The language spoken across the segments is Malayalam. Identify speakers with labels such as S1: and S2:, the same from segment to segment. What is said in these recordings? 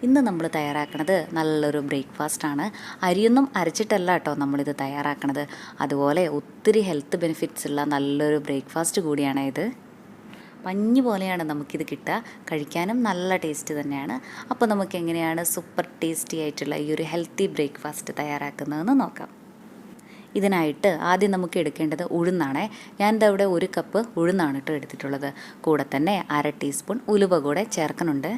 S1: ഇന്ന് നമ്മൾ തയ്യാറാക്കുന്നത് നല്ലൊരു ബ്രേക്ക്ഫാസ്റ്റാണ്. അരിയൊന്നും അരച്ചിട്ടല്ല കേട്ടോ നമ്മളിത് തയ്യാറാക്കണത്. അതുപോലെ ഒത്തിരി ഹെൽത്ത് ബെനിഫിറ്റ്സ് ഉള്ള നല്ലൊരു ബ്രേക്ക്ഫാസ്റ്റ് കൂടിയാണ് ഇത്. പഞ്ഞി പോലെയാണ് നമുക്കിത് കിട്ടുക. കഴിക്കാനും നല്ല ടേസ്റ്റ് തന്നെയാണ്. അപ്പോൾ നമുക്ക് എങ്ങനെയാണ് സൂപ്പർ ടേസ്റ്റി ആയിട്ടുള്ള ഈ ഒരു ഹെൽത്തി ബ്രേക്ക്ഫാസ്റ്റ് തയ്യാറാക്കുന്നതെന്ന് നോക്കാം. ഇതിനായിട്ട് ആദ്യം നമുക്ക് എടുക്കേണ്ടത് ഉഴുന്നാണ്. ഞാനിത് അവിടെ 1 കപ്പ് ഉഴുന്നാണ് കേട്ടോ എടുത്തിട്ടുള്ളത്. കൂടെ തന്നെ 1/2 ടീസ്പൂൺ ഉലുവ കൂടെ ചേർക്കുന്നുണ്ട്.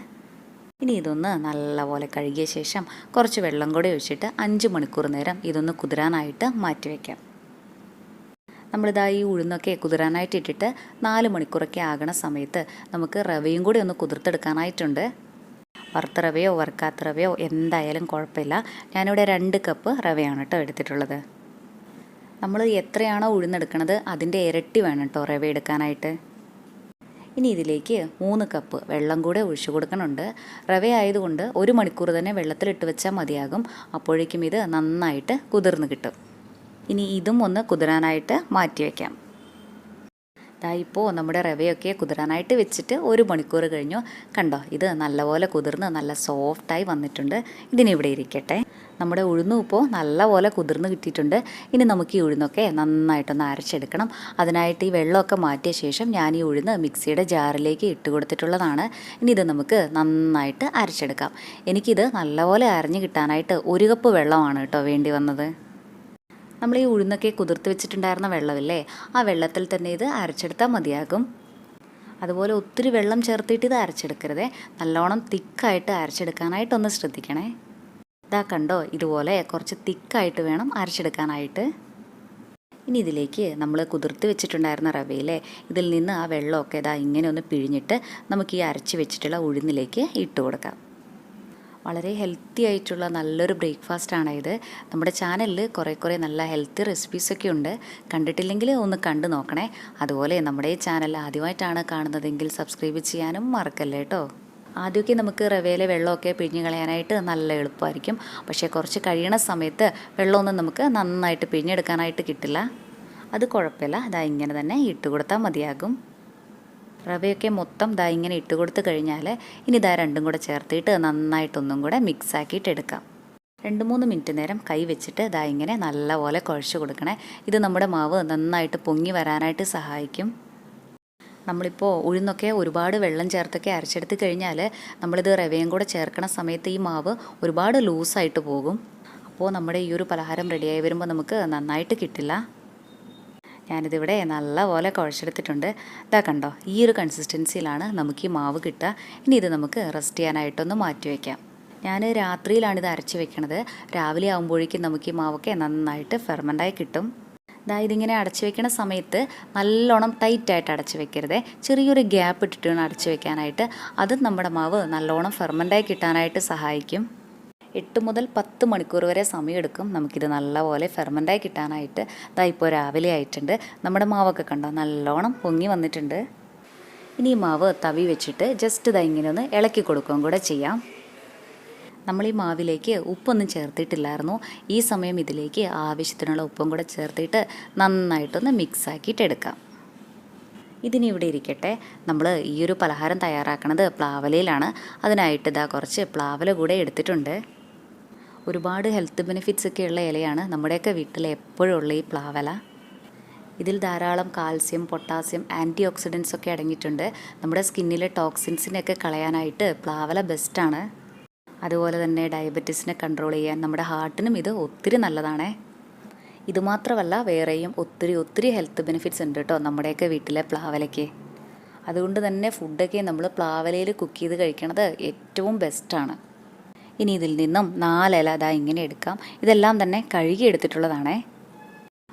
S1: ഇനി ഇതൊന്ന് നല്ലപോലെ കഴുകിയ ശേഷം കുറച്ച് വെള്ളം കൂടെ ഒഴിച്ചിട്ട് 5 മണിക്കൂർ നേരം ഇതൊന്ന് കുതിരാനായിട്ട് മാറ്റിവെക്കാം. നമ്മളിതാ ഈ ഉഴുന്നൊക്കെ കുതിരാനായിട്ട് ഇട്ടിട്ട് 4 മണിക്കൂറൊക്കെ ആകണ സമയത്ത് നമുക്ക് റവയും കൂടി ഒന്ന് കുതിർത്തെടുക്കാനായിട്ടുണ്ട്. വറുത്ത റവയോ വറുക്കാത്ത റവയോ എന്തായാലും കുഴപ്പമില്ല. ഞാനിവിടെ 2 കപ്പ് റവയാണ് കേട്ടോ എടുത്തിട്ടുള്ളത്. നമ്മൾ എത്രയാണോ ഉഴുന്നെടുക്കണത് അതിൻ്റെ ഇരട്ടി വേണം കേട്ടോ റവ എടുക്കാനായിട്ട്. ഇനി ഇതിലേക്ക് 3 കപ്പ് വെള്ളം കൂടെ ഒഴിച്ചു കൊടുക്കണുണ്ട്. റവ ആയതുകൊണ്ട് 1 മണിക്കൂർ തന്നെ വെള്ളത്തിലിട്ട് വെച്ചാൽ മതിയാകും. അപ്പോഴേക്കും ഇത് നന്നായിട്ട് കുതിർന്ന് കിട്ടും. ഇനി ഇതും ഒന്ന് കുതിരാനായിട്ട് മാറ്റി വയ്ക്കാം. ഇപ്പോൾ നമ്മുടെ റവയൊക്കെ കുതിരാനായിട്ട് വെച്ചിട്ട് 1 മണിക്കൂർ കഴിഞ്ഞു. കണ്ടോ, ഇത് നല്ലപോലെ കുതിർന്ന് നല്ല സോഫ്റ്റായി വന്നിട്ടുണ്ട്. ഇതിനിവിടെ ഇരിക്കട്ടെ. നമ്മുടെ ഉഴുന്നും ഇപ്പോൾ നല്ലപോലെ കുതിർന്ന് കിട്ടിയിട്ടുണ്ട്. ഇനി നമുക്ക് ഈ ഉഴുന്നൊക്കെ നന്നായിട്ടൊന്ന് അരച്ചെടുക്കണം. അതിനായിട്ട് ഈ വെള്ളമൊക്കെ മാറ്റിയ ശേഷം ഞാൻ ഈ ഉഴുന്ന് മിക്സിയുടെ ജാറിലേക്ക് ഇട്ട് കൊടുത്തിട്ടുള്ളതാണ്. ഇനി ഇത് നമുക്ക് നന്നായിട്ട് അരച്ചെടുക്കാം. എനിക്കിത് നല്ലപോലെ അരഞ്ഞ് കിട്ടാനായിട്ട് 1 കപ്പ് വെള്ളമാണ് കേട്ടോ വേണ്ടി വന്നത്. നമ്മൾ ഈ ഉഴുന്നൊക്കെ കുതിർത്ത് വെച്ചിട്ടുണ്ടായിരുന്ന വെള്ളമില്ലേ, ആ വെള്ളത്തിൽ തന്നെ ഇത് അരച്ചെടുത്താൽ മതിയാകും. അതുപോലെ ഒത്തിരി വെള്ളം ചേർത്തിട്ട് ഇത് അരച്ചെടുക്കരുതേ. നല്ലോണം തിക്കായിട്ട് അരച്ചെടുക്കാനായിട്ടൊന്ന് ശ്രദ്ധിക്കണേ. ഇതാ കണ്ടോ, ഇതുപോലെ കുറച്ച് തിക്കായിട്ട് വേണം അരച്ചെടുക്കാനായിട്ട്. ഇനി ഇതിലേക്ക് നമ്മൾ കുതിർത്ത് വെച്ചിട്ടുണ്ടായിരുന്ന റവയിലെ ഇതിൽ നിന്ന് ആ വെള്ളമൊക്കെ ഇതാ ഇങ്ങനെ ഒന്ന് പിഴിഞ്ഞിട്ട് നമുക്ക് ഈ അരച്ച് വെച്ചിട്ടുള്ള ഉഴുന്നിലേക്ക് ഇട്ട് കൊടുക്കാം. വളരെ ഹെൽത്തി ആയിട്ടുള്ള നല്ലൊരു ബ്രേക്ക്ഫാസ്റ്റാണ് ഇത്. നമ്മുടെ ചാനലിൽ കുറേ നല്ല ഹെൽത്തി റെസിപ്പീസൊക്കെ ഉണ്ട്. കണ്ടിട്ടില്ലെങ്കിൽ ഒന്ന് കണ്ടു നോക്കണേ. അതുപോലെ നമ്മുടെ ഈ ചാനൽ ആദ്യമായിട്ടാണ് കാണുന്നതെങ്കിൽ സബ്സ്ക്രൈബ് ചെയ്യാനും മറക്കല്ലേ കേട്ടോ. ആദ്യമൊക്കെ നമുക്ക് റവയിലെ വെള്ളമൊക്കെ പിഴിഞ്ഞ് കളയാനായിട്ട് നല്ല എളുപ്പമായിരിക്കും. പക്ഷേ കുറച്ച് കഴിയണ സമയത്ത് വെള്ളമൊന്നും നമുക്ക് നന്നായിട്ട് പിഴിഞ്ഞെടുക്കാനായിട്ട് കിട്ടില്ല. അത് കുഴപ്പമില്ല. ഇങ്ങനെ തന്നെ ഇട്ട് കൊടുത്താൽ മതിയാകും. റവയൊക്കെ മൊത്തം ഇങ്ങനെ ഇട്ട് കൊടുത്ത് കഴിഞ്ഞാൽ ഇനി രണ്ടും കൂടെ ചേർത്തിട്ട് നന്നായിട്ടൊന്നും കൂടെ മിക്സ് ആക്കിയിട്ട് എടുക്കാം. 2-3 മിനിറ്റ് നേരം കൈ വെച്ചിട്ട് ഇങ്ങനെ നല്ലപോലെ കുഴച്ച് കൊടുക്കണേ. ഇത് നമ്മുടെ മാവ് നന്നായിട്ട് പൊങ്ങി വരാനായിട്ട് സഹായിക്കും. നമ്മളിപ്പോൾ ഉഴുന്നൊക്കെ ഒരുപാട് വെള്ളം ചേർത്തൊക്കെ അരച്ചെടുത്ത് കഴിഞ്ഞാൽ നമ്മളിത് റവയും കൂടെ ചേർക്കണ സമയത്ത് ഈ മാവ് ഒരുപാട് ലൂസായിട്ട് പോകും. അപ്പോൾ നമ്മുടെ ഈ ഒരു പലഹാരം റെഡിയായി വരുമ്പോൾ നമുക്ക് നന്നായിട്ട് കിട്ടില്ല. ഞാനിതിവിടെ നല്ലപോലെ കുഴച്ചെടുത്തിട്ടുണ്ട്. കണ്ടോ, ഈ ഒരു കൺസിസ്റ്റൻസിയിലാണ് നമുക്ക് ഈ മാവ് കിട്ടുക. ഇനി ഇത് നമുക്ക് റെസ്റ്റ് ചെയ്യാനായിട്ടൊന്ന് മാറ്റി വയ്ക്കാം. ഞാൻ രാത്രിയിലാണിത് അരച്ച് വെക്കണത്. രാവിലെ ആകുമ്പോഴേക്കും നമുക്ക് ഈ മാവൊക്കെ നന്നായിട്ട് ഫെർമെൻ്റായി കിട്ടും. ഇതിങ്ങനെ അടച്ചു വെക്കണ സമയത്ത് നല്ലോണം ടൈറ്റായിട്ട് അടച്ചു വെക്കരുത്. ചെറിയൊരു ഗ്യാപ്പ് ഇട്ടിട്ട് വേണം അടച്ചു വെക്കാനായിട്ട്. അതും നമ്മുടെ മാവ് നല്ലോണം ഫെർമെൻ്റായി കിട്ടാനായിട്ട് സഹായിക്കും. 8 മുതൽ 10 മണിക്കൂർ വരെ സമയമെടുക്കും നമുക്കിത് നല്ലപോലെ ഫെർമെൻ്റായി കിട്ടാനായിട്ട്. ഇപ്പോൾ രാവിലെ ആയിട്ടുണ്ട്. നമ്മുടെ മാവൊക്കെ കണ്ടോ നല്ലോണം പൊങ്ങി വന്നിട്ടുണ്ട്. ഇനി ഈ മാവ് തവി വെച്ചിട്ട് ജസ്റ്റ് ഇങ്ങനെ ഒന്ന് ഇളക്കി കൊടുക്കുകയും കൂടെ ചെയ്യാം. നമ്മൾ ഈ മാവിലേക്ക് ഉപ്പൊന്നും ചേർത്തിട്ടില്ലായിരുന്നു. ഈ സമയം ഇതിലേക്ക് ആവശ്യത്തിനുള്ള ഉപ്പും കൂടെ ചേർത്തിട്ട് നന്നായിട്ടൊന്ന് മിക്സ് ആക്കിയിട്ട് എടുക്കാം. ഇതിനിവിടെ ഇരിക്കട്ടെ. നമ്മൾ ഈ ഒരു പലഹാരം തയ്യാറാക്കുന്നത് പ്ലാവലയിലാണ്. അതിനായിട്ട് കുറച്ച് പ്ലാവല കൂടെ എടുത്തിട്ടുണ്ട്. ഒരുപാട് ഹെൽത്ത് ബെനിഫിറ്റ്സ് ഒക്കെ ഉള്ള ഇലയാണ് നമ്മുടെയൊക്കെ വീട്ടിൽ എപ്പോഴും ഉള്ള ഈ പ്ലാവല. ഇതിൽ ധാരാളം കാൽസ്യം, പൊട്ടാസ്യം, ആൻറ്റി ഓക്സിഡൻസ് ഒക്കെ അടങ്ങിയിട്ടുണ്ട്. നമ്മുടെ സ്കിന്നിലെ ടോക്സിൻസിനെയൊക്കെ കളയാനായിട്ട് പ്ലാവല ബെസ്റ്റാണ്. അതുപോലെ തന്നെ ഡയബറ്റീസിനെ കൺട്രോൾ ചെയ്യാൻ നമ്മുടെ ഹാർട്ടിനും ഇത് ഒത്തിരി നല്ലതാണ്. ഇതുമാത്രമല്ല വേറെയും ഒത്തിരി ഹെൽത്ത് ബെനിഫിറ്റ്സ് ഉണ്ട് കേട്ടോ നമ്മുടെയൊക്കെ വീട്ടിലെ പ്ലാവലയ്ക്ക്. അതുകൊണ്ട് തന്നെ ഫുഡൊക്കെ നമ്മൾ പ്ലാവലയിൽ കുക്ക് ചെയ്ത് കഴിക്കണത് ഏറ്റവും ബെസ്റ്റാണ്. ഇനി ഇതിൽ നിന്നും 4 ഇല ഇങ്ങനെ എടുക്കാം. ഇതെല്ലാം തന്നെ കഴുകി എടുത്തിട്ടുള്ളതാണേ.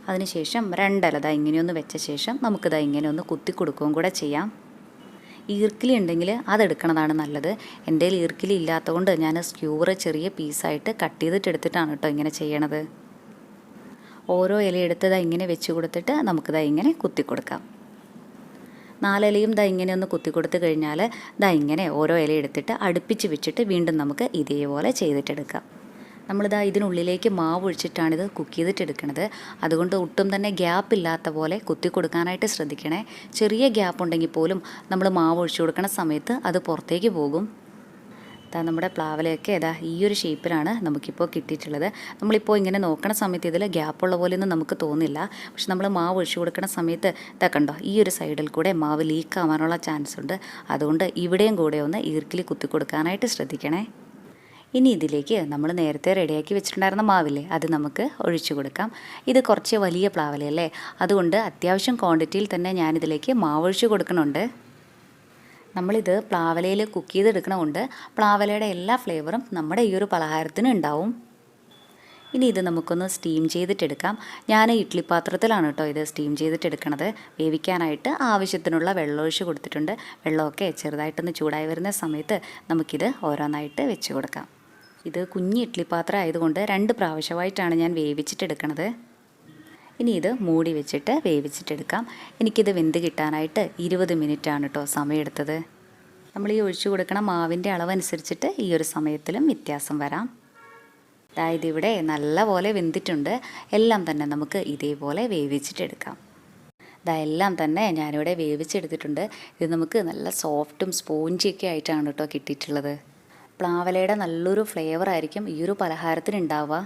S1: അതിനുശേഷം 2 ഇല ഇങ്ങനെയൊന്ന് വെച്ച ശേഷം നമുക്കിത് ഇങ്ങനെ ഒന്ന് കുത്തി കൊടുക്കുകയും കൂടെ ചെയ്യാം. ഈർക്കിലി ഉണ്ടെങ്കിൽ അതെടുക്കണതാണ് നല്ലത്. എൻ്റെ കയ്യിൽ ഈർക്കിലി ഇല്ലാത്തതുകൊണ്ട് ഞാൻ സ്ക്യൂവർ ചെറിയ പീസായിട്ട് കട്ട് ചെയ്തിട്ട് എടുത്തിട്ടാണ് കേട്ടോ ഇങ്ങനെ ചെയ്യണത്. ഓരോ ഇല എടുത്ത് ഇങ്ങനെ വെച്ച് കൊടുത്തിട്ട് നമുക്കിത് ഇങ്ങനെ കുത്തി കൊടുക്കാം. 4 ഇലയും ഇങ്ങനെ ഒന്ന് കുത്തി കൊടുത്ത് കഴിഞ്ഞാൽ ഇങ്ങനെ ഓരോ ഇല എടുത്തിട്ട് അടുപ്പിച്ച് വെച്ചിട്ട് വീണ്ടും നമുക്ക് ഇതേപോലെ ചെയ്തിട്ടെടുക്കാം. ഇതിനുള്ളിലേക്ക് മാവ് ഒഴിച്ചിട്ടാണിത് കുക്ക് ചെയ്തിട്ടെടുക്കുന്നത്. അതുകൊണ്ട് ഒട്ടും തന്നെ ഗ്യാപ്പ് ഇല്ലാത്ത പോലെ കുത്തി കൊടുക്കാനായിട്ട് ശ്രദ്ധിക്കണേ. ചെറിയ ഗ്യാപ്പ് ഉണ്ടെങ്കിൽ പോലും നമ്മൾ മാവ് ഒഴിച്ചു കൊടുക്കുന്ന സമയത്ത് അത് പുറത്തേക്ക് പോകും. നമ്മുടെ പ്ലാവിലയൊക്കെ ഈ ഒരു ഷേപ്പിലാണ് നമുക്കിപ്പോൾ കിട്ടിയിട്ടുള്ളത്. നമ്മളിപ്പോൾ ഇങ്ങനെ നോക്കണ സമയത്ത് ഇതിൽ ഗ്യാപ്പുള്ള പോലെയൊന്നും നമുക്ക് തോന്നില്ല. പക്ഷെ നമ്മൾ മാവ് ഒഴിച്ചു കൊടുക്കുന്ന സമയത്ത് കണ്ടോ, ഈ ഒരു സൈഡിൽ കൂടെ മാവ് ലീക്ക് ആവാനുള്ള ചാൻസ് ഉണ്ട്. അതുകൊണ്ട് ഇവിടെയും കൂടെ ഒന്ന് ഈർക്കിലി കുത്തി കൊടുക്കാനായിട്ട് ശ്രദ്ധിക്കണേ. ഇനി ഇതിലേക്ക് നമ്മൾ നേരത്തെ റെഡിയാക്കി വെച്ചിട്ടുണ്ടായിരുന്ന മാവില്ലേ, അത് നമുക്ക് ഒഴിച്ചു കൊടുക്കാം. ഇത് കുറച്ച് വലിയ പ്ലാവിലല്ലേ, അതുകൊണ്ട് അത്യാവശ്യം ക്വാണ്ടിറ്റിയിൽ തന്നെ ഞാനിതിലേക്ക് മാവ് ഒഴിച്ചു കൊടുക്കണുണ്ട്. നമ്മളിത് പ്ലാവലയിൽ കുക്ക് ചെയ്തെടുക്കണമുണ്ട്. പ്ലാവലയുടെ എല്ലാ ഫ്ലേവറും നമ്മുടെ ഈ ഒരു പലഹാരത്തിന് ഉണ്ടാവും. ഇനി ഇത് നമുക്കൊന്ന് സ്റ്റീം ചെയ്തിട്ടെടുക്കാം. ഞാൻ ഇഡ്ഡലി പാത്രത്തിലാണ് കേട്ടോ ഇത് സ്റ്റീം ചെയ്തിട്ടെടുക്കണത്. വേവിക്കാനായിട്ട് ആവശ്യത്തിനുള്ള വെള്ളം ഒഴിച്ച് കൊടുത്തിട്ടുണ്ട്. വെള്ളമൊക്കെ ചെറുതായിട്ടൊന്ന് ചൂടായി വരുന്ന സമയത്ത് നമുക്കിത് ഓരോന്നായിട്ട് വെച്ച് കൊടുക്കാം. ഇത് കുഞ്ഞ് ഇഡ്ഡലി പാത്രം ആയതുകൊണ്ട് 2 പ്രാവശ്യമായിട്ടാണ് ഞാൻ വേവിച്ചിട്ടെടുക്കണത്. ഇനി ഇത് മൂടി വെച്ചിട്ട് വേവിച്ചിട്ടെടുക്കാം. എനിക്കിത് വെന്ത് കിട്ടാനായിട്ട് 20 മിനിറ്റാണ് കേട്ടോ സമയമെടുത്തത്. നമ്മൾ ഈ ഒഴിച്ചു കൊടുക്കണ മാവിൻ്റെ അളവനുസരിച്ചിട്ട് ഈ ഒരു സമയത്തിലും വ്യത്യാസം വരാം. അതായത് ഇവിടെ നല്ല പോലെ വെന്തിട്ടുണ്ട്. എല്ലാം തന്നെ നമുക്ക് ഇതേപോലെ വേവിച്ചിട്ടെടുക്കാം. എല്ലാം തന്നെ ഞാനിവിടെ വേവിച്ചെടുത്തിട്ടുണ്ട്. ഇത് നമുക്ക് നല്ല സോഫ്റ്റും സ്പോഞ്ചിയൊക്കെ ആയിട്ടാണ് കേട്ടോ കിട്ടിയിട്ടുള്ളത്. പ്ലാവലയുടെ നല്ലൊരു ഫ്ലേവർ ആയിരിക്കും ഈ ഒരു പലഹാരത്തിന് ഉണ്ടാവുക.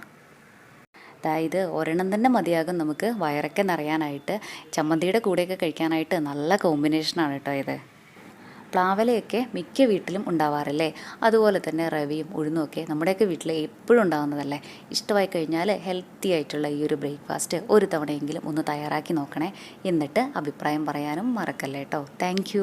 S1: അതായത് ഒരെണ്ണം തന്നെ മതിയാകും നമുക്ക് വയറൊക്കെ നിറയാനായിട്ട്. ചമ്മന്തിയുടെ കൂടെയൊക്കെ കഴിക്കാനായിട്ട് നല്ല കോമ്പിനേഷനാണ് കേട്ടോ ഇത്. പ്ലാവലയൊക്കെ മിക്ക വീട്ടിലും ഉണ്ടാവാറില്ലേ, അതുപോലെ തന്നെ റവയും ഉഴുന്നുമൊക്കെ നമ്മുടെയൊക്കെ വീട്ടിൽ എപ്പോഴും ഉണ്ടാകുന്നതല്ലേ. ഇഷ്ടമായി കഴിഞ്ഞാൽ ഹെൽത്തി ആയിട്ടുള്ള ഈ ഒരു ബ്രേക്ക്ഫാസ്റ്റ് ഒരു തവണയെങ്കിലും ഒന്ന് തയ്യാറാക്കി നോക്കണേ. എന്നിട്ട് അഭിപ്രായം പറയാനും മറക്കല്ലേ കേട്ടോ. താങ്ക്